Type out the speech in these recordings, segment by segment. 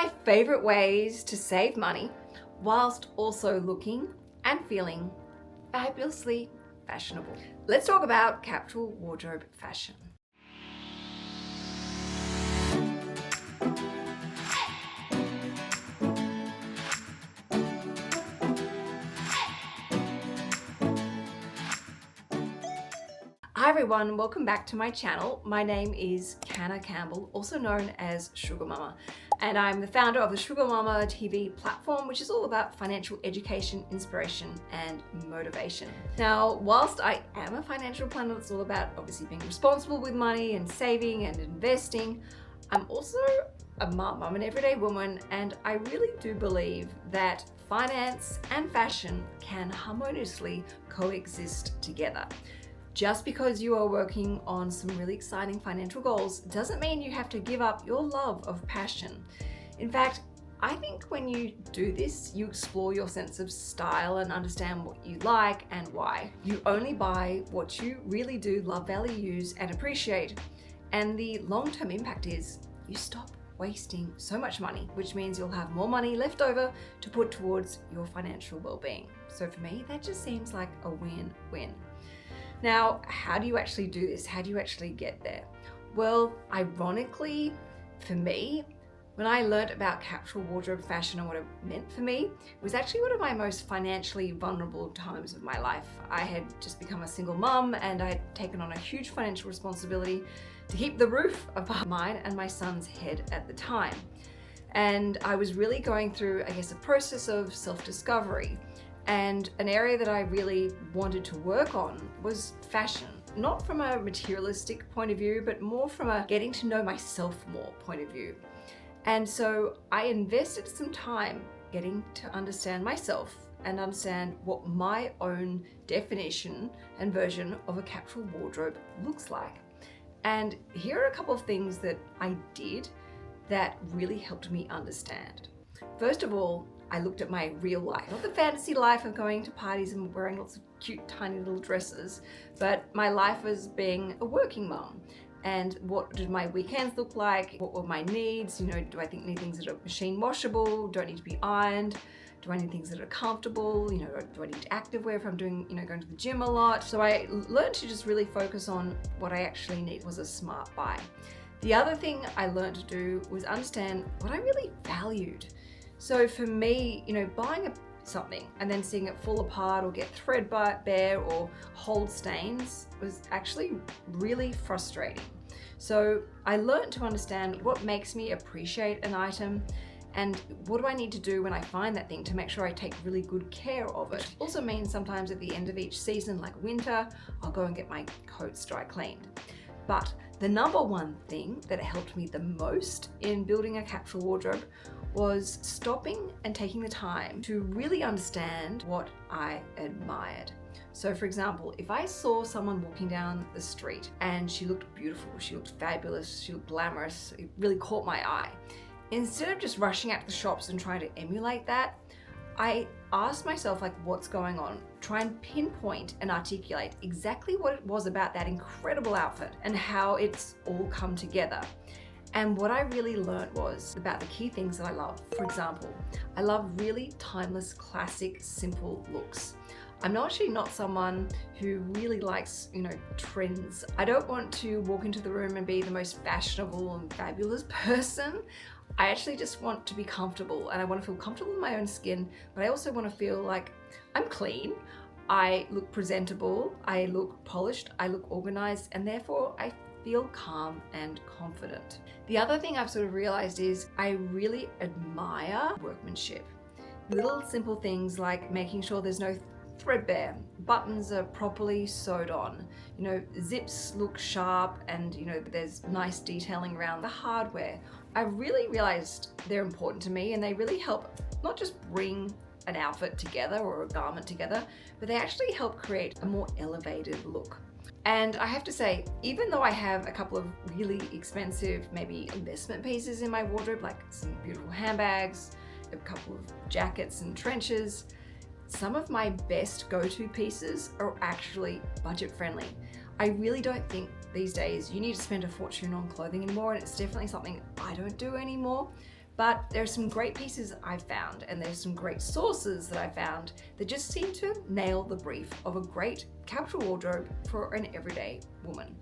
my favorite ways to save money whilst also looking and feeling fabulously fashionable. Let's talk about capsule wardrobe fashion. Hi everyone, welcome back to my channel. My name is Canna Campbell, also known as Sugar Mama, and I'm the founder of the Sugar Mama TV platform, which is all about financial education, inspiration, and motivation. Now, whilst I am a financial planner, it's all about obviously being responsible with money and saving and investing. I'm also a mum, I'm an everyday woman, and I really do believe that finance and fashion can harmoniously coexist together. Just because you are working on some really exciting financial goals doesn't mean you have to give up your love of passion. In fact, I think when you do this, you explore your sense of style and understand what you like and why. You only buy what you really do love, value, use, and appreciate. And the long-term impact is you stop wasting so much money, which means you'll have more money left over to put towards your financial well-being. So for me, that just seems like a win-win. Now, how do you actually do this? How do you actually get there? Well, ironically, for me, when I learned about capsule wardrobe fashion and what it meant for me, it was actually one of my most financially vulnerable times of my life. I had just become a single mum and I had taken on a huge financial responsibility to keep the roof above mine and my son's head at the time. And I was really going through, I guess, a process of self-discovery. And an area that I really wanted to work on was fashion. Not from a materialistic point of view, but more from a getting to know myself more point of view. And so I invested some time getting to understand myself and understand what my own definition and version of a capsule wardrobe looks like. And here are a couple of things that I did that really helped me understand. First of all, I looked at my real life, not the fantasy life of going to parties and wearing lots of cute, tiny little dresses, but my life as being a working mum. And what did my weekends look like? What were my needs? You know, do I need things that are machine washable? Do I need to be ironed? Do I need things that are comfortable? You know, do I need activewear if I'm doing, going to the gym a lot? So I learned to just really focus on what I actually need was a smart buy. The other thing I learned to do was understand what I really valued. So for me, buying something and then seeing it fall apart or get threadbare or hold stains was actually really frustrating. So I learned to understand what makes me appreciate an item and what do I need to do when I find that thing to make sure I take really good care of it. Also means sometimes at the end of each season, like winter, I'll go and get my coats dry cleaned. But the number one thing that helped me the most in building a capsule wardrobe was stopping and taking the time to really understand what I admired. So for example, if I saw someone walking down the street and she looked beautiful, she looked fabulous, she looked glamorous, it really caught my eye. Instead of just rushing out to the shops and trying to emulate that, I asked myself, what's going on? Try and pinpoint and articulate exactly what it was about that incredible outfit and how it's all come together. And what I really learned was about the key things that I love. For example, I love really timeless, classic, simple looks. I'm actually not someone who really likes, trends. I don't want to walk into the room and be the most fashionable and fabulous person. I actually just want to be comfortable and I want to feel comfortable in my own skin, but I also want to feel like I'm clean, I look presentable, I look polished, I look organized, and therefore I feel calm and confident. The other thing I've sort of realized is I really admire workmanship. Little simple things like making sure there's no threadbare, buttons are properly sewed on, zips look sharp, and there's nice detailing around the hardware. I really realized they're important to me and they really help not just bring an outfit together or a garment together, but they actually help create a more elevated look. And I have to say, even though I have a couple of really expensive, maybe investment pieces in my wardrobe, like some beautiful handbags, a couple of jackets and trenches, some of my best go-to pieces are actually budget friendly. I really don't think these days you need to spend a fortune on clothing anymore, and it's definitely something I don't do anymore. But there's some great pieces I've found, and there's some great sources that I found that just seem to nail the brief of a great capsule wardrobe for an everyday woman.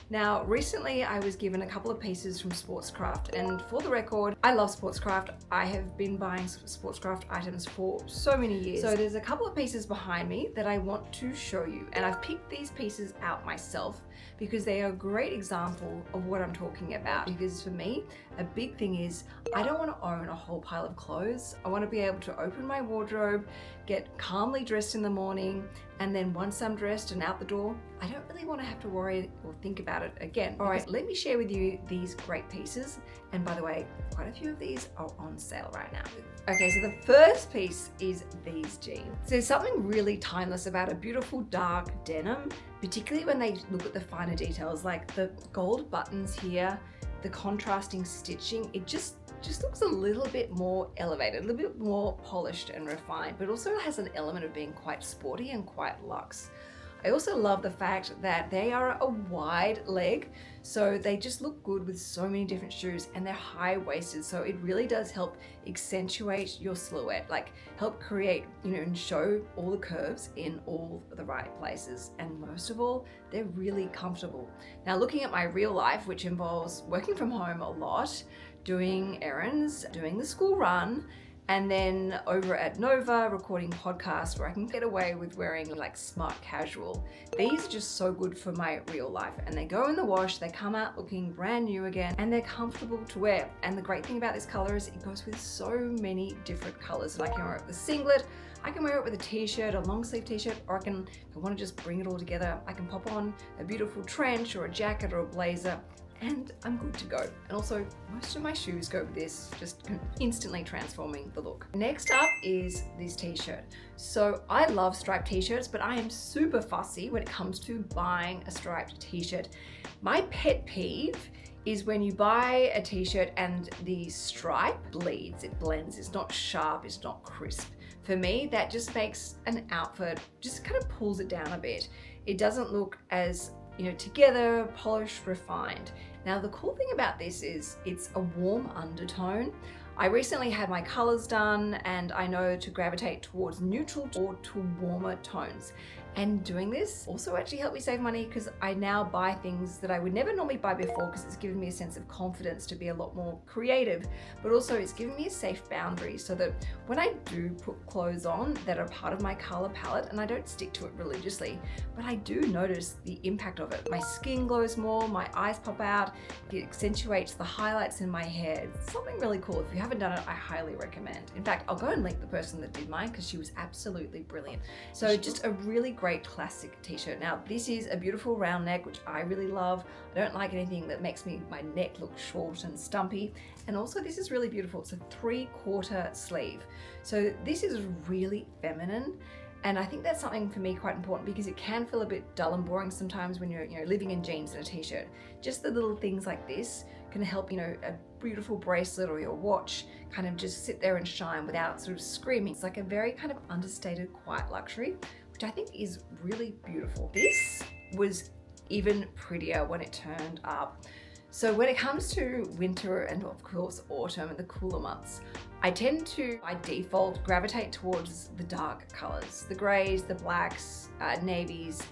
Now, recently I was given a couple of pieces from Sportscraft, and for the record, I love Sportscraft. I have been buying Sportscraft items for so many years. So there's a couple of pieces behind me that I want to show you, and I've picked these pieces out myself because they are a great example of what I'm talking about. Because for me, a big thing is I don't want to own a whole pile of clothes. I want to be able to open my wardrobe, get calmly dressed in the morning, and then once I'm dressed and out the door, I don't really want to have to worry or think about it again. All right, let me share with you these great pieces. And by the way, quite a few of these are on sale right now. Okay, so the first piece is these jeans. So there's something really timeless about a beautiful dark denim, particularly when they look at the finer details, like the gold buttons here, the contrasting stitching. It just looks a little bit more elevated, a little bit more polished and refined, but also has an element of being quite sporty and quite luxe. I also love the fact that they are a wide leg, so they just look good with so many different shoes, and they're high-waisted, so it really does help accentuate your silhouette, like help create, and show all the curves in all the right places. And most of all, they're really comfortable. Now, looking at my real life, which involves working from home a lot, doing errands, doing the school run, and then over at Nova recording podcasts where I can get away with wearing like smart casual. These are just so good for my real life, and they go in the wash, they come out looking brand new again, and they're comfortable to wear. And the great thing about this color is it goes with so many different colors. And I can wear it with a singlet, I can wear it with a t-shirt, a long sleeve t-shirt, or if I want to just bring it all together, I can pop on a beautiful trench or a jacket or a blazer, and I'm good to go. And also, most of my shoes go with this, just instantly transforming the look. Next up is this t-shirt. So I love striped t-shirts, but I am super fussy when it comes to buying a striped t-shirt. My pet peeve is when you buy a t-shirt and the stripe bleeds, it blends, it's not sharp, it's not crisp. For me, that just makes an outfit, just kind of pulls it down a bit. It doesn't look as together, polished, refined. Now, the cool thing about this is it's a warm undertone. I recently had my colors done, and I know to gravitate towards neutral or to warmer tones. And doing this also actually helped me save money because I now buy things that I would never normally buy before, because it's given me a sense of confidence to be a lot more creative, but also it's given me a safe boundary so that when I do put clothes on that are part of my color palette, and I don't stick to it religiously, but I do notice the impact of it. My skin glows more, my eyes pop out, it accentuates the highlights in my hair. It's something really cool. If you haven't done it, I highly recommend. In fact, I'll go and link the person that did mine because she was absolutely brilliant. So just a really great classic t-shirt. Now, this is a beautiful round neck, which I really love. I don't like anything that makes my neck look short and stumpy. And also, this is really beautiful. It's a 3/4 sleeve. So this is really feminine. And I think that's something for me quite important, because it can feel a bit dull and boring sometimes when you're living in jeans and a t-shirt. Just the little things like this can help, a beautiful bracelet or your watch kind of just sit there and shine without sort of screaming. It's like a very kind of understated, quiet luxury, which I think is really beautiful. This was even prettier when it turned up. So when it comes to winter and of course autumn and the cooler months, I tend to, by default, gravitate towards the dark colors, the grays, the blacks, navies,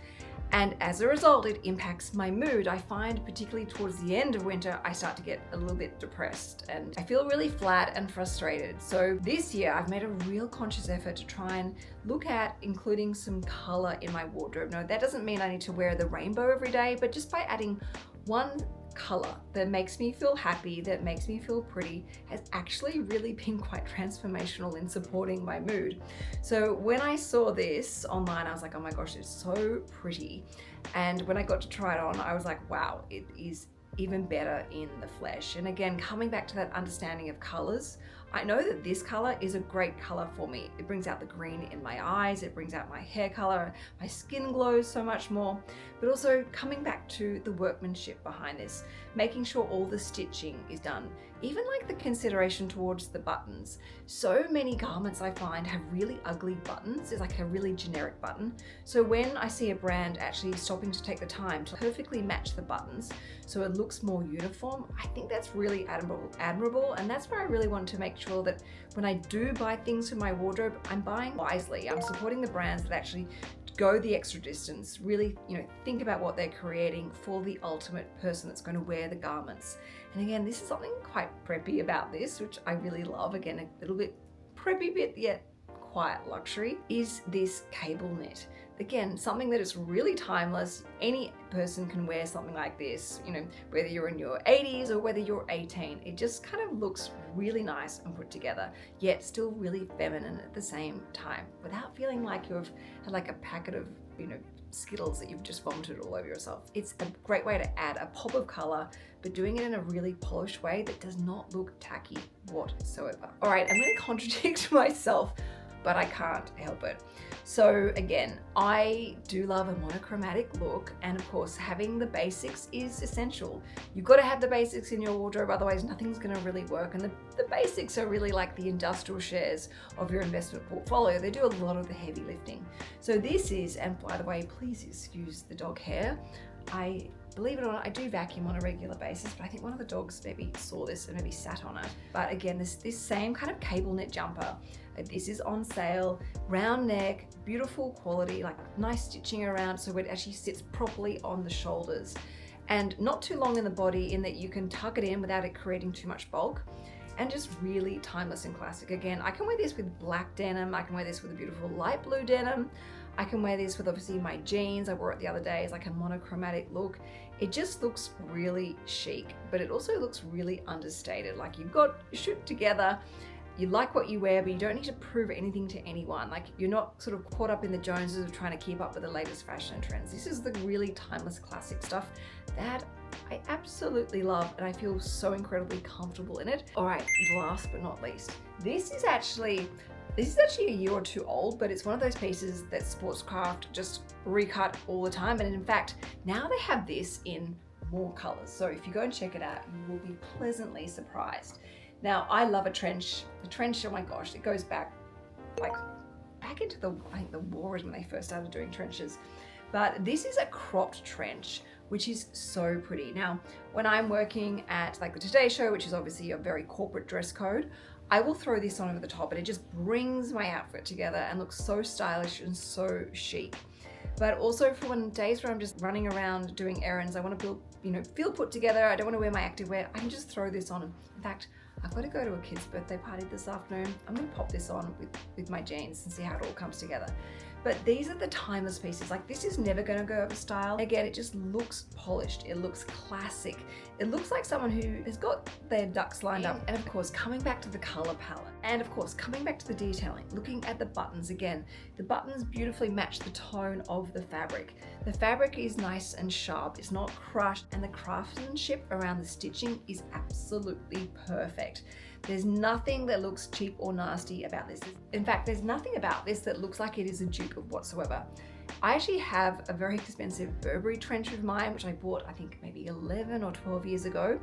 and as a result, it impacts my mood. I find particularly towards the end of winter, I start to get a little bit depressed and I feel really flat and frustrated. So this year, I've made a real conscious effort to try and look at including some color in my wardrobe. Now, that doesn't mean I need to wear the rainbow every day, but just by adding one color that makes me feel happy, that makes me feel pretty, has actually really been quite transformational in supporting my mood. So when I saw this online, I was like, oh my gosh, it's so pretty. And when I got to try it on, I was like, wow, it is even better in the flesh. And again, coming back to that understanding of colors, I know that this color is a great color for me. It brings out the green in my eyes, it brings out my hair color, my skin glows so much more, but also coming back to the workmanship behind this, making sure all the stitching is done, even like the consideration towards the buttons. So many garments I find have really ugly buttons. It's like a really generic button. So when I see a brand actually stopping to take the time to perfectly match the buttons so it looks more uniform, I think that's really admirable, and that's where I really want to make sure that when I do buy things for my wardrobe, I'm buying wisely. I'm supporting the brands that actually go the extra distance, really, think about what they're creating for the ultimate person that's going to wear the garments. And again, this is something quite preppy about this, which I really love. Again, a little bit preppy, bit yet quiet luxury, is this cable knit. Again, something that is really timeless. Any person can wear something like this, whether you're in your 80s or whether you're 18. It just kind of looks really nice and put together, yet still really feminine at the same time, without feeling like you've had like a packet of, Skittles that you've just vomited all over yourself. It's a great way to add a pop of color, but doing it in a really polished way that does not look tacky whatsoever. All right, I'm going to contradict myself, but I can't help it. So again, I do love a monochromatic look, and of course having the basics is essential. You've got to have the basics in your wardrobe, otherwise nothing's going to really work. And the basics are really like the industrial shares of your investment portfolio. They do a lot of the heavy lifting. So this is, and by the way, please excuse the dog hair. Believe it or not, I do vacuum on a regular basis, but I think one of the dogs maybe saw this and maybe sat on it. But again, this same kind of cable knit jumper, this is on sale, round neck, beautiful quality, like nice stitching around so it actually sits properly on the shoulders, and not too long in the body in that you can tuck it in without it creating too much bulk, and just really timeless and classic. Again, I can wear this with black denim, I can wear this with a beautiful light blue denim, I can wear this with obviously my jeans. I wore it the other day as like a monochromatic look. It just looks really chic, but it also looks really understated. Like you've got your shit together, you like what you wear, but you don't need to prove anything to anyone. Like you're not sort of caught up in the Joneses of trying to keep up with the latest fashion trends. This is the really timeless classic stuff that I absolutely love, and I feel so incredibly comfortable in it. All right, last but not least, this is actually a year or two old, but it's one of those pieces that Sportscraft just recut all the time. And in fact, now they have this in more colors. So if you go and check it out, you will be pleasantly surprised. Now, I love a trench. The trench, oh my gosh, it goes back into I think the war is when they first started doing trenches. But this is a cropped trench, which is so pretty. Now, when I'm working at like the Today Show, which is obviously a very corporate dress code, I will throw this on over the top and it just brings my outfit together and looks so stylish and so chic. But also for days where I'm just running around doing errands, I want to feel put together, I don't want to wear my activewear, I can just throw this on. In fact, I've got to go to a kid's birthday party this afternoon. I'm going to pop this on with my jeans and see how it all comes together. But these are the timeless pieces. Like this is never going to go over style. Again, it just looks polished. It looks classic. It looks like someone who has got their ducks lined up. And of course, coming back to the color palette. And of course, coming back to the detailing, looking at the buttons again. The buttons beautifully match the tone of the fabric. The fabric is nice and sharp. It's not crushed. And the craftsmanship around the stitching is absolutely perfect. There's nothing that looks cheap or nasty about this. In fact, there's nothing about this that looks like it is a dupe of whatsoever. I actually have a very expensive Burberry trench of mine, which I bought, I think maybe 11 or 12 years ago.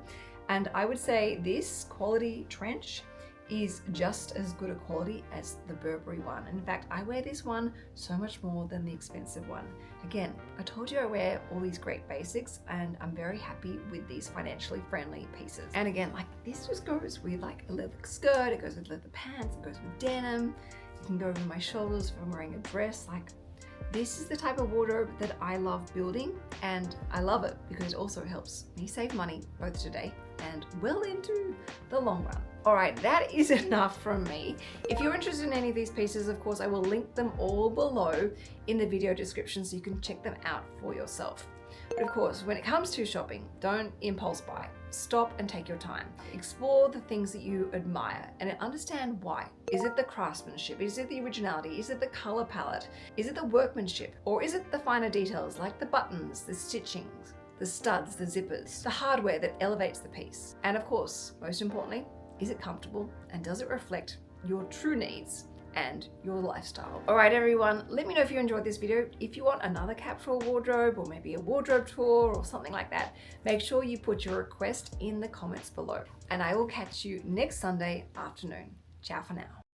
And I would say this quality trench is just as good a quality as the Burberry one. In fact, I wear this one so much more than the expensive one. Again, I told you I wear all these great basics and I'm very happy with these financially friendly pieces. And again, like this just goes with like a leather skirt, it goes with leather pants, it goes with denim, it can go over my shoulders if I'm wearing a dress. Like this is the type of wardrobe that I love building, and I love it because it also helps me save money both today and well into the long run. All right, that is enough from me. If you're interested in any of these pieces, of course, I will link them all below in the video description so you can check them out for yourself. But of course, when it comes to shopping, don't impulse buy. Stop and take your time. Explore the things that you admire and understand why. Is it the craftsmanship? Is it the originality? Is it the color palette? Is it the workmanship? Or is it the finer details like the buttons, the stitchings, the studs, the zippers, the hardware that elevates the piece? And of course, most importantly, Is it comfortable? And does it reflect your true needs and your lifestyle? All right, everyone, let me know if you enjoyed this video. If you want another capsule wardrobe or maybe a wardrobe tour or something like that, make sure you put your request in the comments below. And I will catch you next Sunday afternoon. Ciao for now.